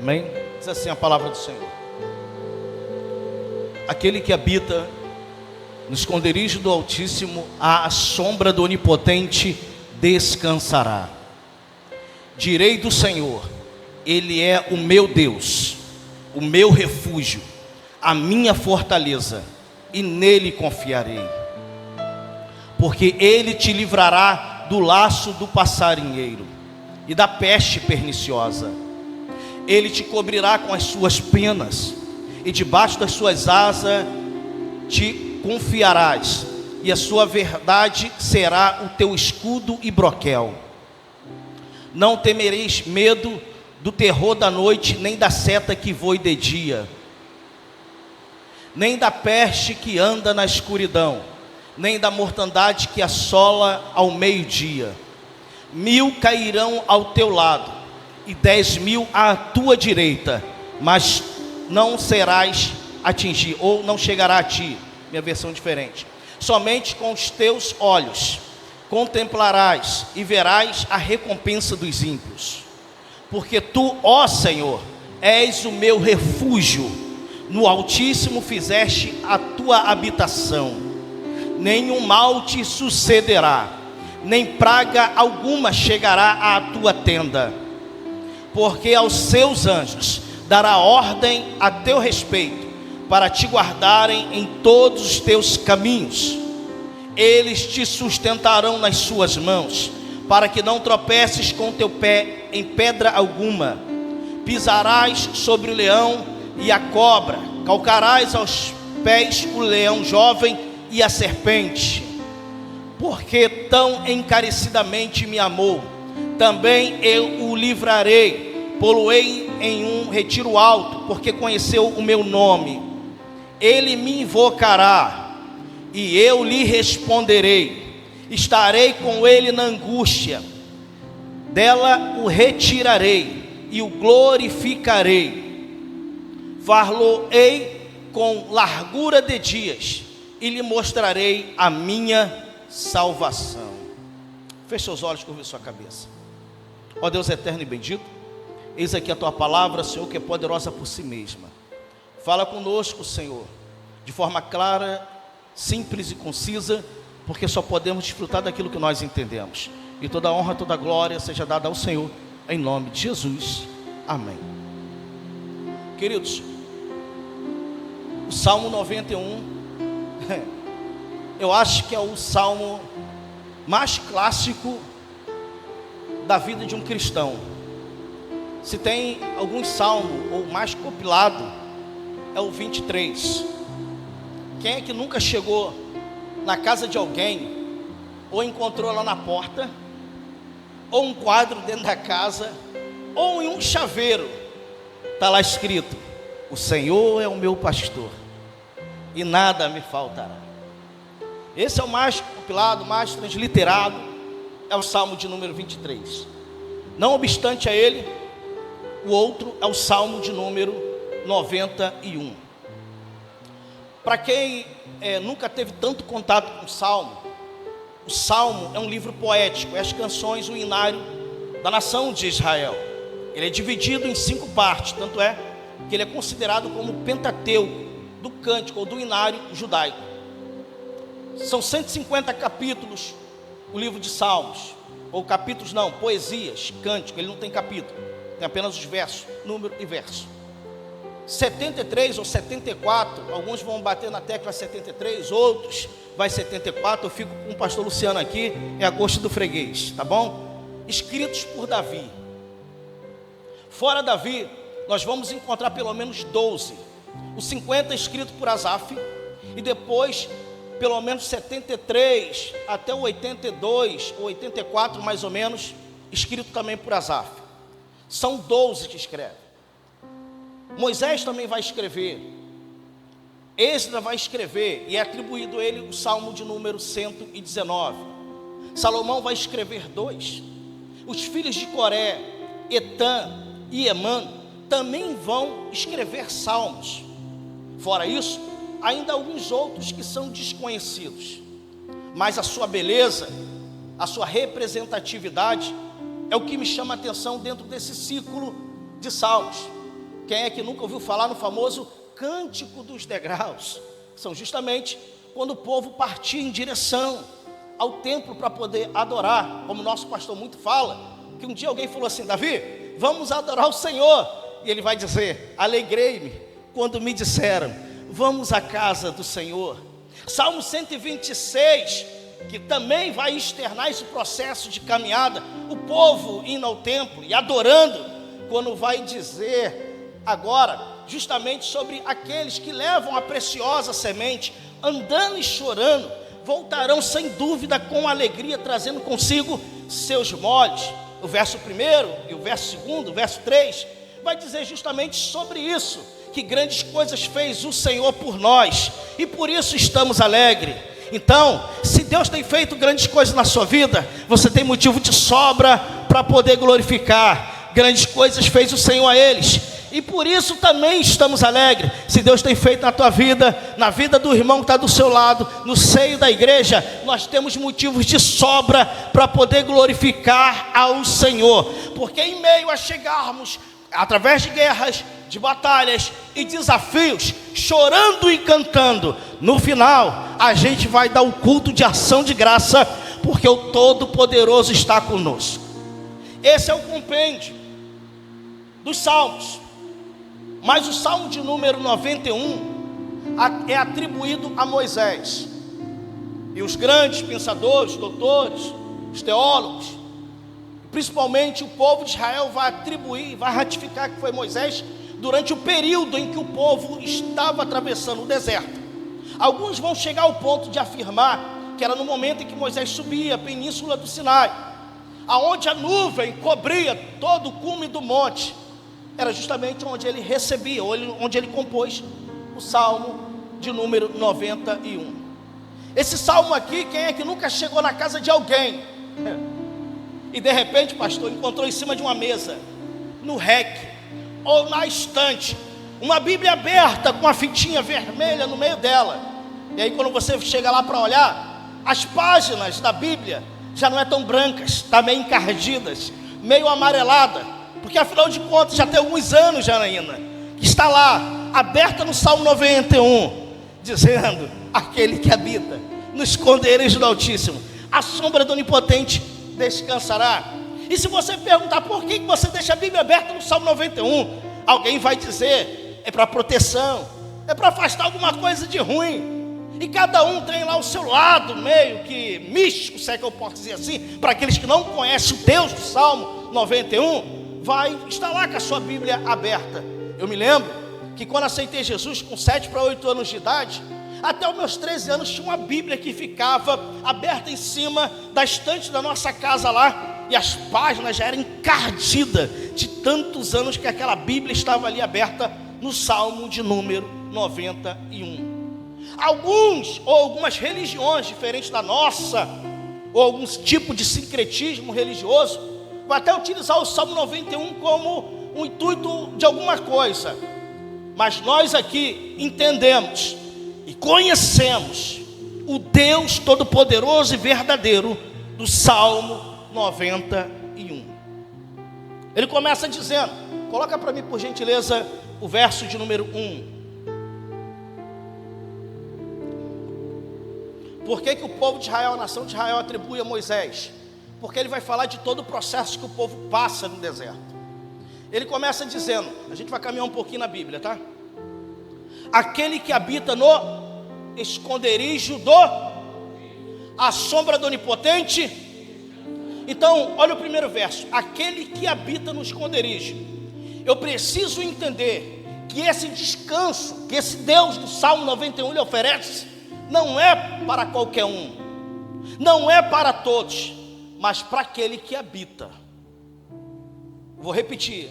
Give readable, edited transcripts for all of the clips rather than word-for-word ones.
Amém? Diz assim a palavra do Senhor: aquele que habita no esconderijo do Altíssimo, à sombra do Onipotente descansará. Direi do Senhor: Ele é o meu Deus, o meu refúgio, a minha fortaleza, e nele confiarei. Porque ele te livrará do laço do passarinheiro e da peste perniciosa. Ele te cobrirá com as suas penas, e debaixo das suas asas te confiarás, e a sua verdade será o teu escudo e broquel. Não temereis medo do terror da noite, nem da seta que voe de dia, nem da peste que anda na escuridão, nem da mortandade que assola ao meio-dia. 1000 cairão ao teu lado, e 10.000 à tua direita, mas não serás atingido, ou não chegará a ti. Minha versão diferente. Somente com os teus olhos contemplarás e verás a recompensa dos ímpios. Porque tu, ó Senhor, és o meu refúgio, no Altíssimo fizeste a tua habitação. Nenhum mal te sucederá, nem praga alguma chegará à tua tenda. Porque aos seus anjos dará ordem a teu respeito, para te guardarem em todos os teus caminhos. Eles te sustentarão nas suas mãos, para que não tropeces com teu pé em pedra alguma. Pisarás sobre o leão e a cobra, calcarás aos pés o leão jovem e a serpente. Porque tão encarecidamente me amou, também eu o livrarei, pô-lo-ei em um retiro alto, porque conheceu o meu nome. Ele me invocará, e eu lhe responderei. Estarei com ele na angústia, dela o retirarei e o glorificarei. Far-lo-ei com largura de dias, e lhe mostrarei a minha salvação. Feche seus olhos, curve sua cabeça. Ó Deus eterno e bendito, eis aqui a tua palavra, Senhor, que é poderosa por si mesma. Fala conosco, Senhor, de forma clara, simples e concisa, porque só podemos desfrutar daquilo que nós entendemos. E toda a honra, toda a glória seja dada ao Senhor, em nome de Jesus. Amém. Queridos, o Salmo 91, eu acho que é o salmo mais clássico da vida de um cristão. Se tem algum salmo, ou mais compilado, é o 23. Quem é que nunca chegou na casa de alguém, ou encontrou lá na porta, ou um quadro dentro da casa, ou em um chaveiro, está lá escrito: o Senhor é o meu pastor, e nada me faltará. Esse é o mais compilado, mais transliterado, é o Salmo de número 23. Não obstante a ele, o outro é o Salmo de número 91. Para quem nunca teve tanto contato com o Salmo é um livro poético, é as canções, o hinário da nação de Israel. Ele é dividido em 5 partes, tanto é que ele é considerado como o Pentateuco do cântico ou do hinário judaico. São 150 capítulos o livro de Salmos, ou capítulos não, poesias, cântico, ele não tem capítulo, tem apenas os versos, número e verso. 73 ou 74, alguns vão bater na tecla 73, outros vai 74, eu fico com o pastor Luciano aqui, é a gosto do freguês, tá bom? Escritos por Davi. Fora Davi, nós vamos encontrar pelo menos 12, os 50 escritos por Asaf, e depois pelo menos 73 até o 82 ou 84 mais ou menos, escrito também por Asaf. São 12 que escrevem. Moisés também vai escrever, Esdras vai escrever, e é atribuído a ele o Salmo de número 119. Salomão vai escrever 2. Os filhos de Coré, Etã e Emã, também vão escrever salmos. Fora isso, ainda alguns outros que são desconhecidos, mas a sua beleza, a sua representatividade é o que me chama a atenção dentro desse ciclo de salmos. Quem é que nunca ouviu falar no famoso Cântico dos Degraus? São justamente quando o povo partia em direção ao templo para poder adorar, como nosso pastor muito fala, que um dia alguém falou assim: Davi, vamos adorar o Senhor, e ele vai dizer: alegrei-me quando me disseram, vamos à casa do Senhor. Salmo 126, que também vai externar esse processo de caminhada, o povo indo ao templo e adorando, quando vai dizer agora justamente sobre aqueles que levam a preciosa semente, andando e chorando, voltarão sem dúvida com alegria, trazendo consigo seus molhos. O verso 1 e o verso 2, o verso 3, vai dizer justamente sobre isso, que grandes coisas fez o Senhor por nós, e por isso estamos alegres. Então, se Deus tem feito grandes coisas na sua vida, você tem motivo de sobra para poder glorificar. Grandes coisas fez o Senhor a eles, e por isso também estamos alegres. Se Deus tem feito na tua vida, na vida do irmão que está do seu lado, no seio da igreja, nós temos motivos de sobra para poder glorificar ao Senhor, porque em meio a chegarmos através de guerras, de batalhas e desafios, chorando e cantando, no final a gente vai dar o culto de ação de graça, porque o Todo-Poderoso está conosco. Esse é o compêndio dos Salmos. Mas o Salmo de número 91 é atribuído a Moisés. E os grandes pensadores, doutores, os teólogos, principalmente o povo de Israel, vai atribuir, vai ratificar que foi Moisés durante o período em que o povo estava atravessando o deserto. Alguns vão chegar ao ponto de afirmar que era no momento em que Moisés subia a península do Sinai, aonde a nuvem cobria todo o cume do monte. Era justamente onde ele recebia, onde ele compôs o Salmo de número 91. Esse salmo aqui, quem é que nunca chegou na casa de alguém e de repente, pastor, encontrou em cima de uma mesa, no REC ou na estante, uma Bíblia aberta com uma fitinha vermelha no meio dela, e aí quando você chega lá para olhar, as páginas da Bíblia já não é tão brancas, está meio encardidas, meio amarelada, porque afinal de contas já tem alguns anos, Janaína, que está lá, aberta no Salmo 91, dizendo: aquele que habita no esconderijo do Altíssimo, a sombra do Onipotente descansará. E se você perguntar por que você deixa a Bíblia aberta no Salmo 91, alguém vai dizer: é para proteção, é para afastar alguma coisa de ruim. E cada um tem lá o seu lado meio que místico, se é que eu posso dizer assim, para aqueles que não conhecem o Deus do Salmo 91, vai estar lá com a sua Bíblia aberta. Eu me lembro que quando aceitei Jesus com 7 para 8 anos de idade, até os meus 13 anos tinha uma Bíblia que ficava aberta em cima da estante da nossa casa lá, e as páginas já eram encardidas de tantos anos que aquela Bíblia estava ali aberta no Salmo de número 91. Alguns ou algumas religiões diferentes da nossa, ou alguns tipos de sincretismo religioso, vai até utilizar o Salmo 91 como um intuito de alguma coisa, mas nós aqui entendemos e conhecemos o Deus Todo-Poderoso e verdadeiro do Salmo 91. Ele começa dizendo, coloca para mim por gentileza o verso de número 1. Por que o povo de Israel, a nação de Israel, atribui a Moisés? Porque ele vai falar de todo o processo que o povo passa no deserto. Ele começa dizendo, a gente vai caminhar um pouquinho na Bíblia, tá? Aquele que habita no esconderijo a sombra do Onipotente. Então, olha o primeiro verso, aquele que habita no esconderijo. Eu preciso entender que esse descanso, que esse Deus do Salmo 91 lhe oferece, não é para qualquer um, não é para todos, mas para aquele que habita. Vou repetir,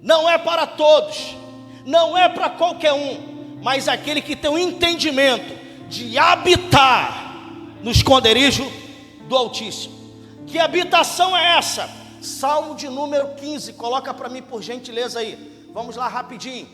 não é para todos, não é para qualquer um, mas aquele que tem o entendimento de habitar no esconderijo do Altíssimo. Que habitação é essa? Salmo de número 15, coloca para mim por gentileza aí, vamos lá rapidinho.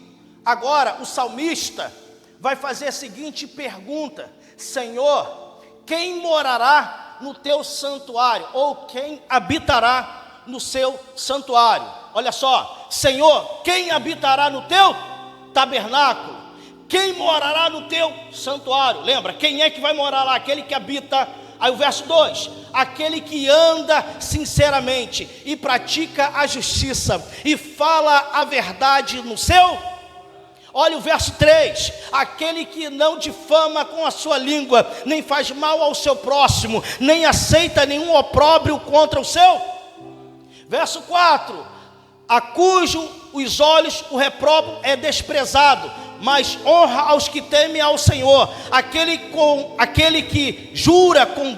Agora o salmista vai fazer a seguinte pergunta: Senhor, quem morará no teu santuário? Ou quem habitará no seu santuário? Olha só, Senhor, quem habitará no teu tabernáculo? Quem morará no teu santuário? Lembra, quem é que vai morar lá? Aquele que habita. Aí o verso 2, aquele que anda sinceramente e pratica a justiça e fala a verdade no seu. Olha o verso 3, aquele que não difama com a sua língua, nem faz mal ao seu próximo, nem aceita nenhum opróbrio contra o seu. Verso 4, a cujo os olhos o reprobo é desprezado, mas honra aos que temem ao Senhor, aquele que jura com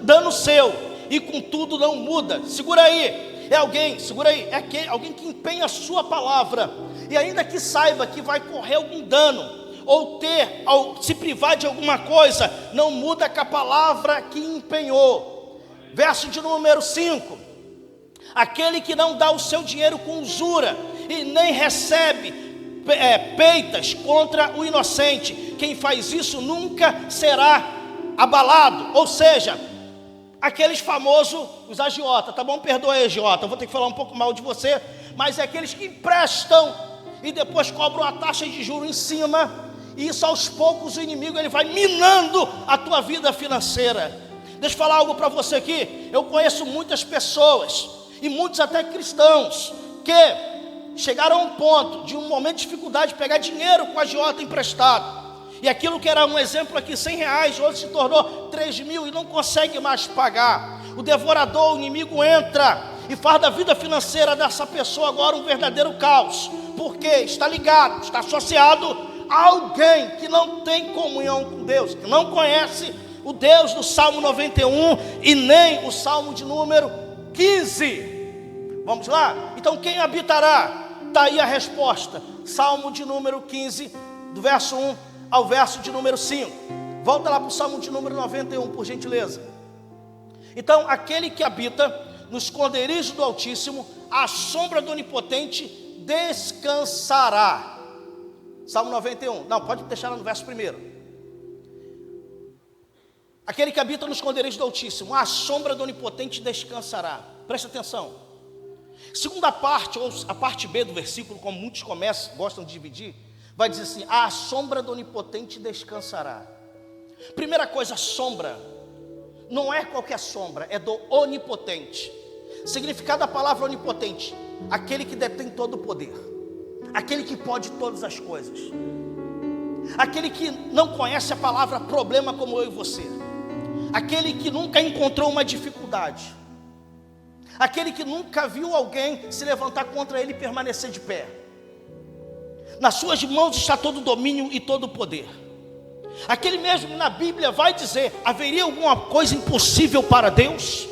dano seu e com tudo não muda. Segura aí, alguém que empenha a sua palavra, e ainda que saiba que vai correr algum dano, ou se privar de alguma coisa, não muda com a palavra que empenhou. Verso de número 5, aquele que não dá o seu dinheiro com usura, e nem recebe peitas contra o inocente, quem faz isso nunca será abalado. Ou seja, aqueles famosos, os agiota, tá bom? Perdoa aí, agiota, eu vou ter que falar um pouco mal de você, mas é aqueles que emprestam e depois cobram a taxa de juros em cima, e isso aos poucos o inimigo ele vai minando a tua vida financeira. Deixa eu falar algo para você aqui. Eu conheço muitas pessoas, e muitos até cristãos, que chegaram a um ponto de um momento de dificuldade de pegar dinheiro com a agiota emprestado, e aquilo que era um exemplo aqui, R$100, hoje se tornou 3.000 e não consegue mais pagar. O devorador, o inimigo entra e faz da vida financeira dessa pessoa agora um verdadeiro caos, porque está ligado, está associado a alguém que não tem comunhão com Deus, que não conhece o Deus do Salmo 91 e nem o Salmo de número 15. Vamos lá? Então quem habitará? Está aí a resposta, Salmo de número 15, do verso 1 ao verso de número 5. Volta lá para o Salmo de número 91, por gentileza. Então, aquele que habita no esconderijo do Altíssimo, à sombra do Onipotente descansará. Salmo 91, não, pode deixar lá no verso 1. Aquele que habita no esconderijo do Altíssimo, à sombra do Onipotente descansará. Preste atenção. Segunda parte, ou a parte B do versículo, como muitos gostam de dividir, vai dizer assim: à sombra do Onipotente descansará. Primeira coisa, sombra não é qualquer sombra, é do Onipotente. Significado da palavra onipotente: aquele que detém todo o poder, aquele que pode todas as coisas, aquele que não conhece a palavra problema como eu e você, aquele que nunca encontrou uma dificuldade, aquele que nunca viu alguém se levantar contra ele e permanecer de pé. Nas suas mãos está todo o domínio e todo o poder. Aquele mesmo na Bíblia vai dizer: haveria alguma coisa impossível para Deus?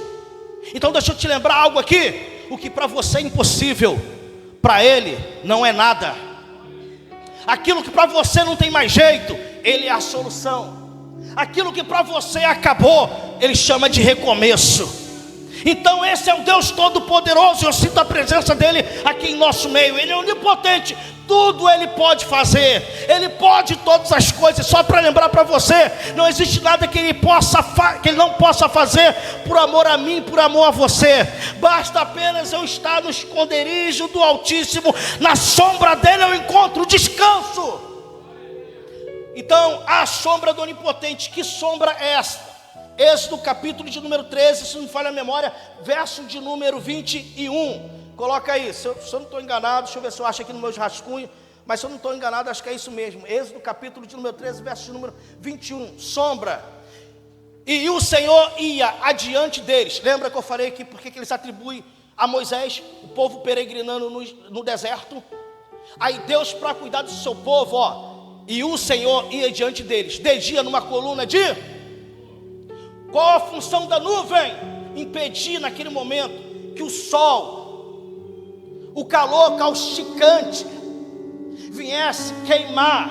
Então deixa eu te lembrar algo aqui: o que para você é impossível, para Ele não é nada. Aquilo que para você não tem mais jeito, Ele é a solução. Aquilo que para você acabou, Ele chama de recomeço. Então esse é o Deus Todo-Poderoso. Eu sinto a presença dEle aqui em nosso meio. Ele é onipotente, tudo Ele pode fazer, Ele pode todas as coisas. Só para lembrar para você, não existe nada que Ele não possa fazer por amor a mim, por amor a você. Basta apenas eu estar no esconderijo do Altíssimo, na sombra dEle eu encontro descanso. Então, a sombra do Onipotente, que sombra é esta? Êxodo capítulo de número 13, se não me falha a memória, verso de número 21. Coloca aí, se eu não estou enganado, deixa eu ver se eu acho aqui no meu rascunho, mas se eu não estou enganado, acho que é isso mesmo. Êxodo capítulo de número 13, verso de número 21, sombra. E o Senhor ia adiante deles. Lembra que eu falei aqui porque que eles atribuem a Moisés, o povo peregrinando no deserto? Aí Deus, para cuidar do seu povo, e o Senhor ia diante deles, de dia numa coluna de... Qual a função da nuvem? Impedir naquele momento que o sol, o calor causticante, viesse queimar,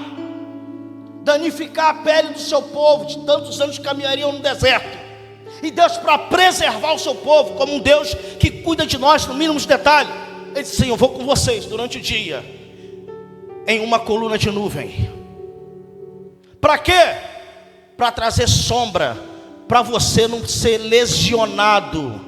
danificar a pele do seu povo, de tantos anos que caminhariam no deserto. E Deus, para preservar o seu povo, como um Deus que cuida de nós no mínimo detalhe, Ele disse: eu vou com vocês durante o dia, em uma coluna de nuvem. Para quê? Para trazer sombra, para você não ser lesionado,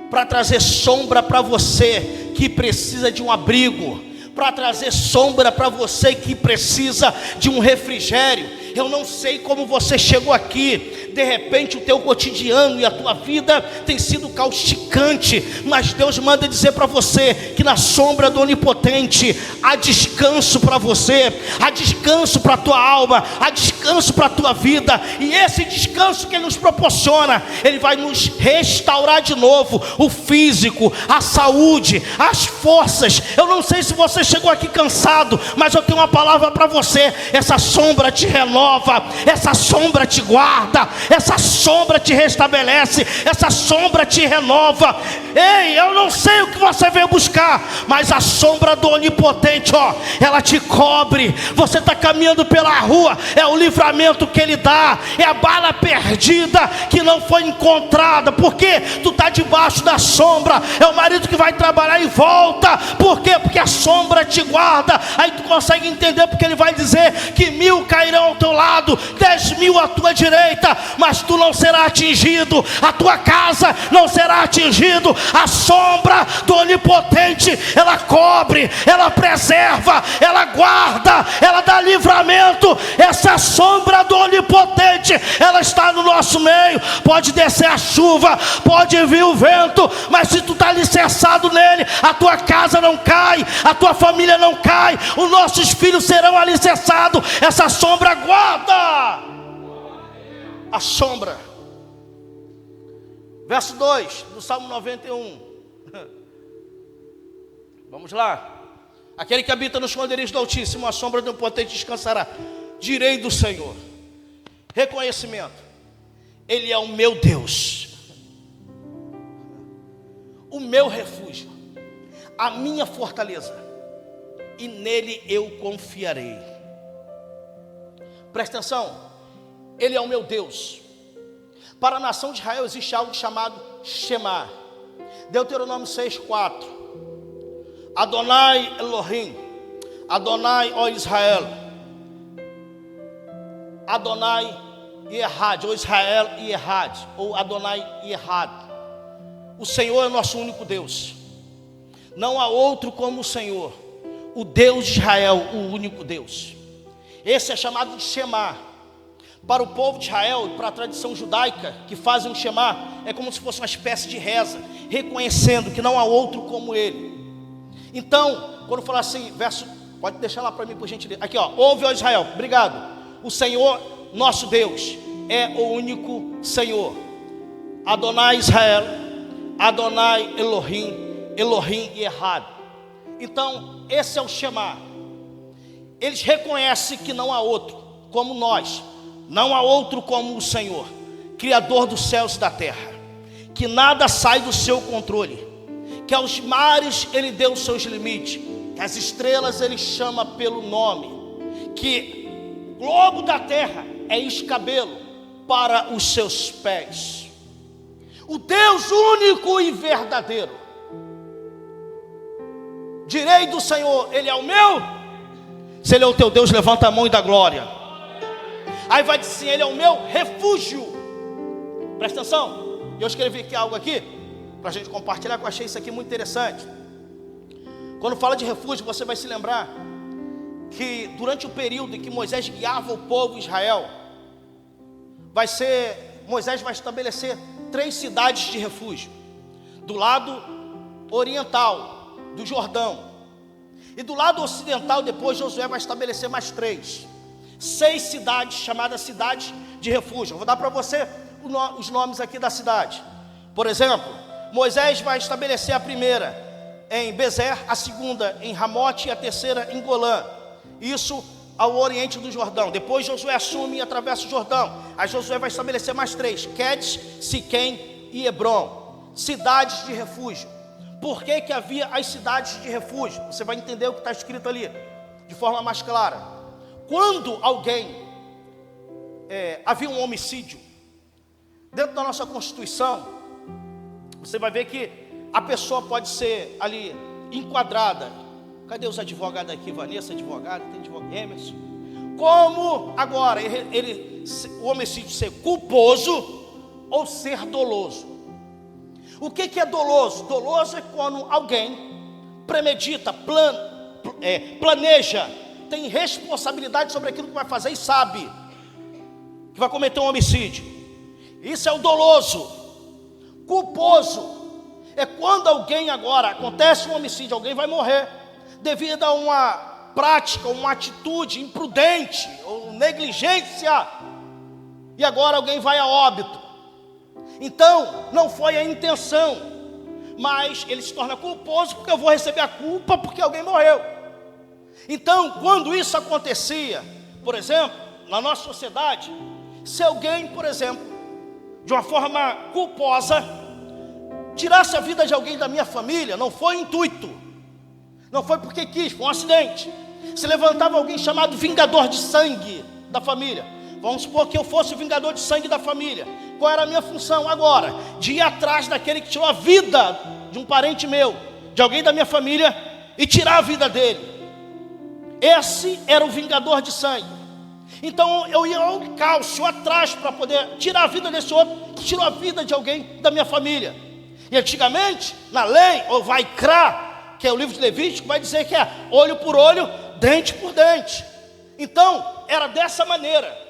para trazer sombra para você que precisa de um abrigo, para trazer sombra para você que precisa de um refrigério. Eu não sei como você chegou aqui. De repente o teu cotidiano e a tua vida tem sido causticante, mas Deus manda dizer para você que na sombra do Onipotente há descanso para você, há descanso para a tua alma, há descanso para a tua vida. E esse descanso que Ele nos proporciona, Ele vai nos restaurar de novo o físico, a saúde, as forças. Eu não sei se você chegou aqui cansado, mas eu tenho uma palavra para você. Essa sombra te renova, essa sombra te guarda, essa sombra te restabelece, essa sombra te renova. Ei, eu não sei o que você veio buscar, mas a sombra do Onipotente, ó, ela te cobre. Você está caminhando pela rua, é o livramento que Ele dá, é a bala perdida que não foi encontrada, porque tu está debaixo da sombra. É o marido que vai trabalhar e volta. Por quê? Porque a sombra te guarda. Aí tu consegue entender, porque Ele vai dizer que 1000 cairão ao teu lado, 10.000 à tua direita, mas tu não será atingido, a tua casa não será atingido. A sombra do Onipotente, ela cobre, ela preserva, ela guarda, ela dá livramento. Essa sombra do Onipotente, ela está no nosso meio. Pode descer a chuva, pode vir o vento, mas se tu está alicerçado nele, a tua casa não cai, a tua família não cai, os nossos filhos serão alicerçados. Essa sombra guarda. A sombra. Verso 2 do Salmo 91. Vamos lá. Aquele que habita no esconderijo do Altíssimo, a sombra do Onipotente descansará. Direi do Senhor. Reconhecimento. Ele é o meu Deus, o meu refúgio, a minha fortaleza, e nele eu confiarei. Presta atenção. Ele é o meu Deus. Para a nação de Israel existe algo chamado Shema. Deuteronômio 6:4. Adonai Elohim, Adonai, ó Israel, Adonai Yehad, ou Israel Yehad, ou Adonai Yehad. O Senhor é nosso único Deus. Não há outro como o Senhor, o Deus de Israel, o único Deus. Esse é chamado de Shema. Para o povo de Israel e para a tradição judaica, que fazem um Shema, é como se fosse uma espécie de reza, reconhecendo que não há outro como Ele. Então, quando falar assim, verso, pode deixar lá para mim por gentileza. Aqui, ó, ouve, ó Israel, obrigado. O Senhor, nosso Deus, é o único Senhor. Adonai Israel, Adonai Elohim, Elohim Yehad. Então, esse é o Shema. Eles reconhecem que não há outro como nós. Não há outro como o Senhor, Criador dos céus e da terra, que nada sai do seu controle, que aos mares Ele deu os seus limites, que as estrelas Ele chama pelo nome, que o globo da terra é escabelo para os seus pés. O Deus único e verdadeiro. Direi do Senhor, Ele é o meu. Se Ele é o teu Deus, levanta a mão e dá glória. Aí vai dizer assim, Ele é o meu refúgio. Presta atenção. Eu escrevi aqui algo aqui para a gente compartilhar, que eu achei isso aqui muito interessante. Quando fala de refúgio, você vai se lembrar que durante o período em que Moisés guiava o povo de Israel, Moisés vai estabelecer 3 cidades de refúgio. Do lado oriental do Jordão, e do lado ocidental depois Josué vai estabelecer mais 3. 6 cidades chamadas cidades de refúgio. Eu vou dar para você os nomes aqui da cidade. Por exemplo, Moisés vai estabelecer a primeira em Bezer, a segunda em Ramote e a terceira em Golã. Isso ao oriente do Jordão. Depois Josué assume e atravessa o Jordão. Aí Josué vai estabelecer mais 3: Quedes, Siquém e Hebron. Cidades de refúgio. Por que que havia as cidades de refúgio? Você vai entender o que está escrito ali de forma mais clara. Quando havia um homicídio, dentro da nossa Constituição, você vai ver que a pessoa pode ser ali enquadrada. Cadê os advogados aqui? Vanessa, advogada, tem advogado, Emerson. Como agora o homicídio ser culposo ou ser doloso. O que é doloso? Doloso é quando alguém premedita, planeja, tem responsabilidade sobre aquilo que vai fazer e sabe que vai cometer um homicídio. Isso é o doloso. Culposo é quando alguém agora, acontece um homicídio, alguém vai morrer devido a uma prática, uma atitude imprudente ou negligência, e agora alguém vai a óbito. Então, não foi a intenção, mas ele se torna culposo porque eu vou receber a culpa porque alguém morreu. Então, quando isso acontecia, por exemplo, na nossa sociedade, se alguém, por exemplo, de uma forma culposa, tirasse a vida de alguém da minha família, não foi intuito, não foi porque quis, foi um acidente. Se levantava alguém chamado vingador de sangue da família. Vamos supor que eu fosse o vingador de sangue da família. Qual era a minha função agora? De ir atrás daquele que tirou a vida de um parente meu, de alguém da minha família, e tirar a vida dele. Esse era o vingador de sangue. Então eu ia ao encalço atrás para poder tirar a vida desse outro que tirou a vida de alguém da minha família. E antigamente, na lei, ou Vaikra, que é o livro de Levítico, vai dizer que é olho por olho, dente por dente. Então, era dessa maneira.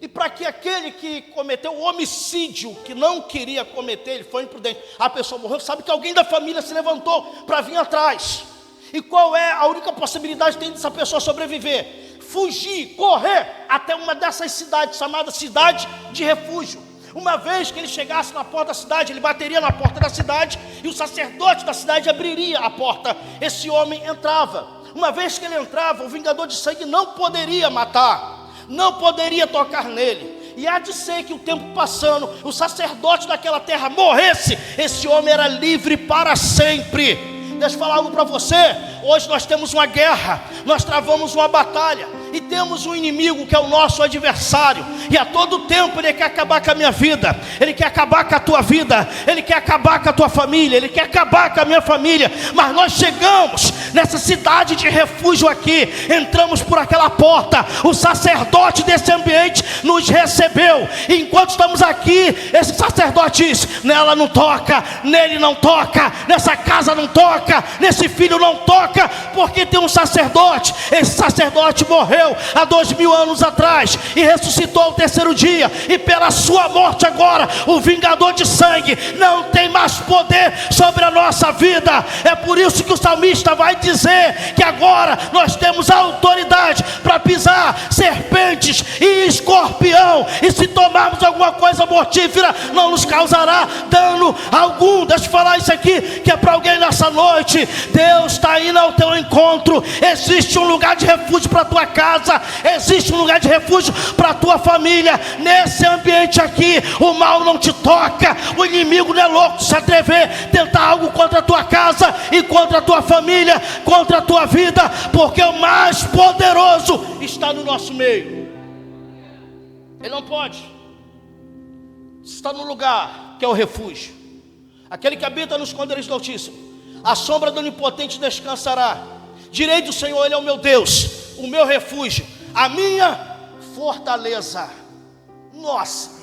E para que aquele que cometeu o homicídio, que não queria cometer, ele foi imprudente, a pessoa morreu, sabe que alguém da família se levantou para vir atrás. E qual é a única possibilidade que tem dessa pessoa sobreviver? Fugir, correr até uma dessas cidades, chamada cidade de refúgio. Uma vez que ele chegasse na porta da cidade, ele bateria na porta da cidade e o sacerdote da cidade abriria a porta. Esse homem entrava. Uma vez que ele entrava, o vingador de sangue não poderia matar, não poderia tocar nele. E há de ser que o tempo passando, o sacerdote daquela terra morresse, esse homem era livre para sempre. Deixa eu falar algo para você. Hoje nós temos uma guerra, nós travamos uma batalha e temos um inimigo que é o nosso adversário, e a todo tempo ele quer acabar com a minha vida, ele quer acabar com a tua vida, ele quer acabar com a tua família, ele quer acabar com a minha família. Mas nós chegamos nessa cidade de refúgio aqui, entramos por aquela porta, o sacerdote desse ambiente nos recebeu, e enquanto estamos aqui, esse sacerdote diz: nela não toca, nele não toca, nessa casa não toca, nesse filho não toca, porque tem um sacerdote. Esse sacerdote morreu há 2000 anos atrás e ressuscitou ao terceiro dia, e pela sua morte agora o vingador de sangue não tem mais poder sobre a nossa vida. É por isso que o salmista vai dizer que agora nós temos a autoridade para pisar serpentes e escorpião, e se tomarmos alguma coisa mortífera não nos causará dano algum. Deixa eu falar isso aqui, que é para alguém nessa noite. Deus está indo ao teu encontro. Existe um lugar de refúgio para a tua casa, existe um lugar de refúgio para a tua família. Nesse ambiente aqui, o mal não te toca, o inimigo não é louco de se atrever, tentar algo contra a tua casa e contra a tua família, contra a tua vida, porque o mais poderoso está no nosso meio. Ele não pode. Está no lugar que é o refúgio. Aquele que habita nos esconderijos do Altíssimo, a sombra do Onipotente descansará. Direi do Senhor: Ele é o meu Deus, o meu refúgio, a minha fortaleza. Nossa!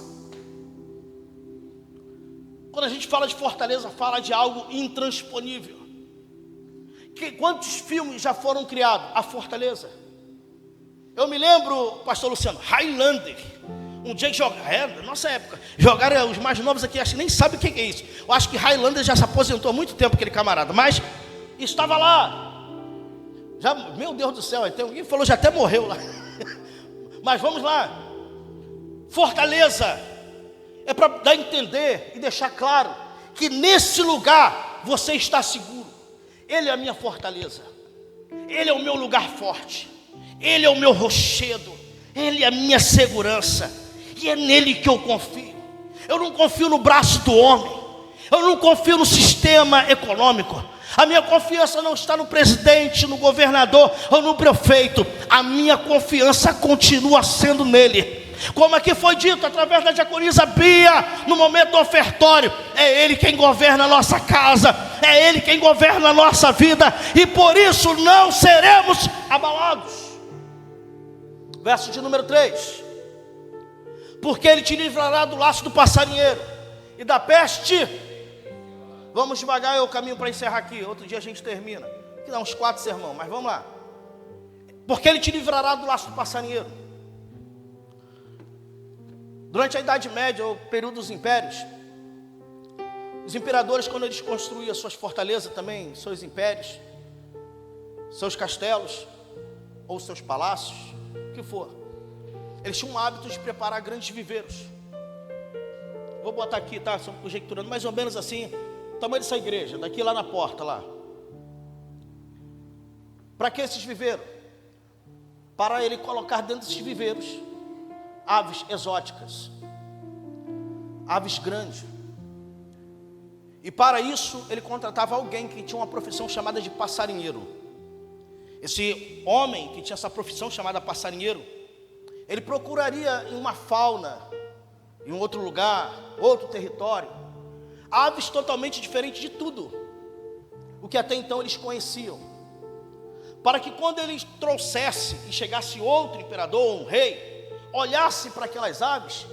Quando a gente fala de fortaleza, fala de algo intransponível. Quantos filmes já foram criados? A fortaleza. Eu me lembro, pastor Luciano, Highlander. Um dia que jogaram, nossa época, jogaram, os mais novos aqui, acho que nem sabem o que é isso. Eu acho que Highlander já se aposentou há muito tempo, aquele camarada, mas estava lá. Já, meu Deus do céu, tem alguém que falou, já até morreu lá. Mas vamos lá. Fortaleza é para dar a entender e deixar claro que nesse lugar você está seguro. Ele é a minha fortaleza, Ele é o meu lugar forte, Ele é o meu rochedo, Ele é a minha segurança, e é nele que eu confio. Eu não confio no braço do homem, eu não confio no sistema econômico. A minha confiança não está no presidente, no governador ou no prefeito. A minha confiança continua sendo nele. Como aqui foi dito através da diaconisa Bia, no momento do ofertório, é Ele quem governa a nossa casa, é Ele quem governa a nossa vida, e por isso não seremos abalados. Verso de número 3: porque Ele te livrará do laço do passarinheiro e da peste. Vamos devagar, é o caminho para encerrar aqui, outro dia a gente termina. que dá uns 4 sermão, mas vamos lá. Porque ele te livrará do laço do passarinheiro. Durante a Idade Média, o período dos impérios, os imperadores, quando eles construíam suas fortalezas também, seus impérios, seus castelos, ou seus palácios, o que for, eles tinham o hábito de preparar grandes viveiros. Vou botar aqui, tá? Estou conjecturando, mais ou menos assim, o tamanho dessa igreja, daqui lá na porta, lá. Para que esses viveiros? Para ele colocar dentro desses viveiros aves exóticas, aves grandes. E para isso ele contratava alguém que tinha uma profissão chamada de passarinheiro. Esse homem que tinha essa profissão chamada passarinheiro, ele procuraria em uma fauna, em outro lugar, outro território, aves totalmente diferentes de tudo o que até então eles conheciam, para que quando ele trouxesse e chegasse outro imperador, um rei, olhasse para aquelas aves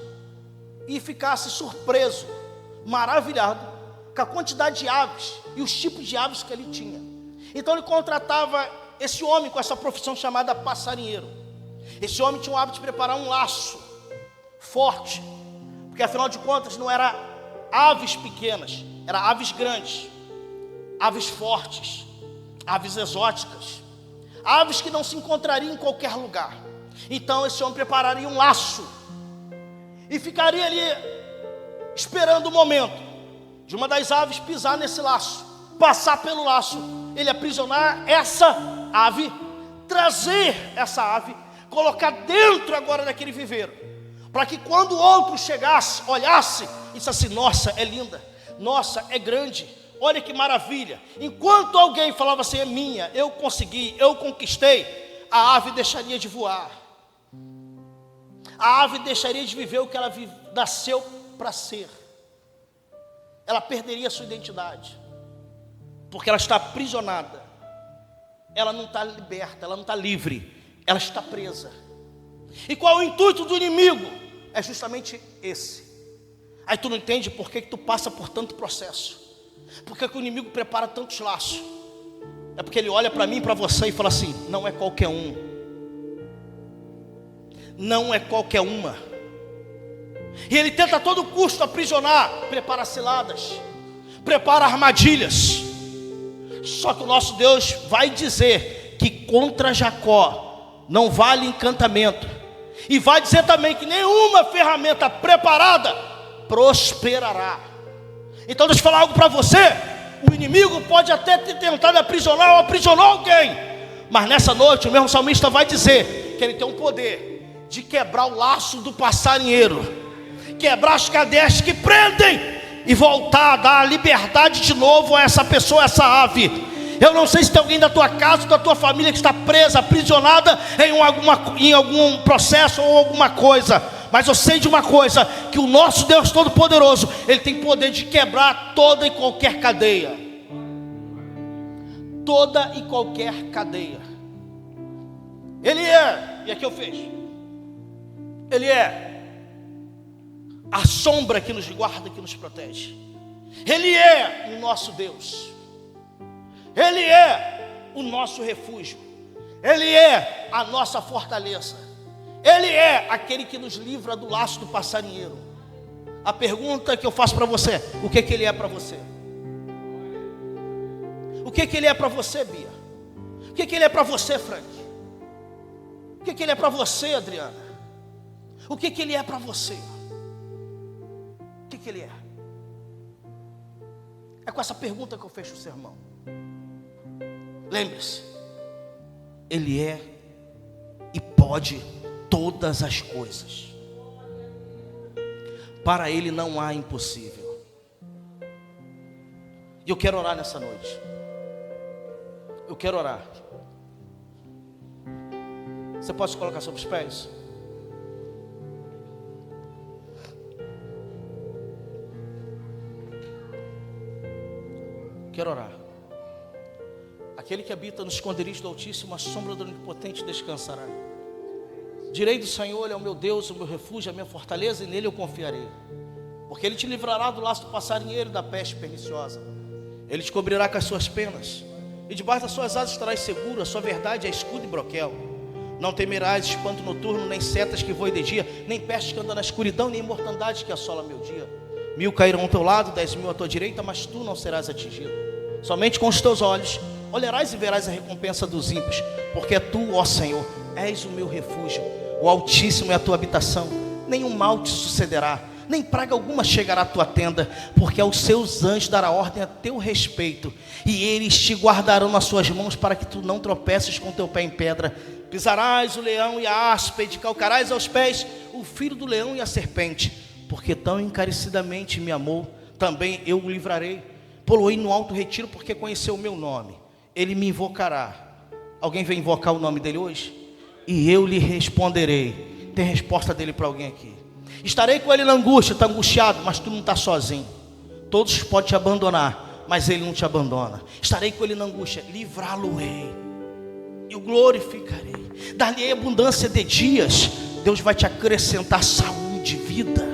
e ficasse surpreso, maravilhado com a quantidade de aves e os tipos de aves que ele tinha. Então ele contratava esse homem com essa profissão chamada passarinheiro. Esse homem tinha o hábito de preparar um laço forte, porque afinal de contas não era aves pequenas, era aves grandes, aves fortes, aves exóticas, aves que não se encontrariam em qualquer lugar. Então esse homem prepararia um laço e ficaria ali esperando o momento de uma das aves pisar nesse laço, passar pelo laço, ele aprisionar essa ave, trazer essa ave, colocar dentro agora daquele viveiro, para que quando o outro chegasse, olhasse e dissesse: nossa, é linda, nossa, é grande, olha que maravilha. Enquanto alguém falava assim: é minha, eu consegui, eu conquistei, a ave deixaria de voar, a ave deixaria de viver o que ela nasceu para ser. Ela perderia a sua identidade, porque ela está aprisionada, ela não está liberta, ela não está livre, ela está presa. E qual é o intuito do inimigo? É justamente esse. Aí tu não entende por que tu passa por tanto processo, porque que o inimigo prepara tantos laços. É porque ele olha para mim e para você e fala assim: não é qualquer um, não é qualquer uma. E ele tenta a todo custo aprisionar, prepara ciladas, prepara armadilhas. Só que o nosso Deus vai dizer que contra Jacó não vale encantamento, e vai dizer também que nenhuma ferramenta preparada prosperará. Então deixa eu falar algo para você. O inimigo pode até ter tentado aprisionar ou aprisionou alguém, mas nessa noite o mesmo salmista vai dizer que ele tem um poder de quebrar o laço do passarinheiro, quebrar as cadeias que prendem e voltar a dar liberdade de novo a essa pessoa, a essa ave. Eu não sei se tem alguém da tua casa, da tua família que está presa, aprisionada em algum processo ou alguma coisa, mas eu sei de uma coisa, que o nosso Deus Todo-Poderoso, Ele tem poder de quebrar toda e qualquer cadeia. Toda e qualquer cadeia. Ele é, e aqui eu fecho, Ele é a sombra que nos guarda, que nos protege. Ele é o nosso Deus. Ele é o nosso refúgio. Ele é a nossa fortaleza. Ele é aquele que nos livra do laço do passarinheiro. A pergunta que eu faço para você: o que Ele é para você? O que Ele é para você, Bia? O que Ele é para você, Frank? O que Ele é para você, Adriana? O que Ele é para você? O que Ele é? É com essa pergunta que eu fecho o sermão. Lembre-se, Ele é e pode todas as coisas. Para Ele não há impossível. E eu quero orar nessa noite. Eu quero orar. Você pode se colocar sobre os pés? Quero orar. Aquele que habita no esconderijo do Altíssimo, a sombra do Onipotente descansará. Direi do Senhor: Ele é o meu Deus, o meu refúgio, a minha fortaleza, e nele eu confiarei. Porque Ele te livrará do laço do passarinheiro e da peste perniciosa. Ele te cobrirá com as suas penas, e debaixo das suas asas estarás seguro. A sua verdade é escudo e broquel. Não temerás espanto noturno, nem setas que voem de dia, nem pestes que andam na escuridão, nem mortandade que assola meu dia. 1000 cairão ao teu lado, 10.000 à tua direita, mas tu não serás atingido. Somente com os teus olhos olharás e verás a recompensa dos ímpios, porque tu, ó Senhor, és o meu refúgio. O Altíssimo é a tua habitação. Nenhum mal te sucederá, nem praga alguma chegará à tua tenda, porque aos seus anjos dará ordem a teu respeito, e eles te guardarão nas suas mãos, para que tu não tropeces com teu pé em pedra. Pisarás o leão e a áspide, calcarás aos pés o filho do leão e a serpente. Porque tão encarecidamente me amou, também eu o livrarei. Poloei no alto retiro, porque conheceu o meu nome. Ele me invocará. Alguém vem invocar o nome dele hoje? E eu lhe responderei. Tem resposta dele para alguém aqui? Estarei com ele na angústia, está angustiado, mas tu não está sozinho. Todos podem te abandonar, mas ele não te abandona. Estarei com ele na angústia, livrá-lo-ei, eu glorificarei, dar-lhe abundância de dias. Deus vai te acrescentar saúde, vida,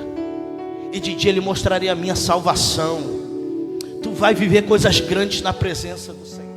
e de dia ele mostrarei a minha salvação. Tu vai viver coisas grandes na presença do Senhor.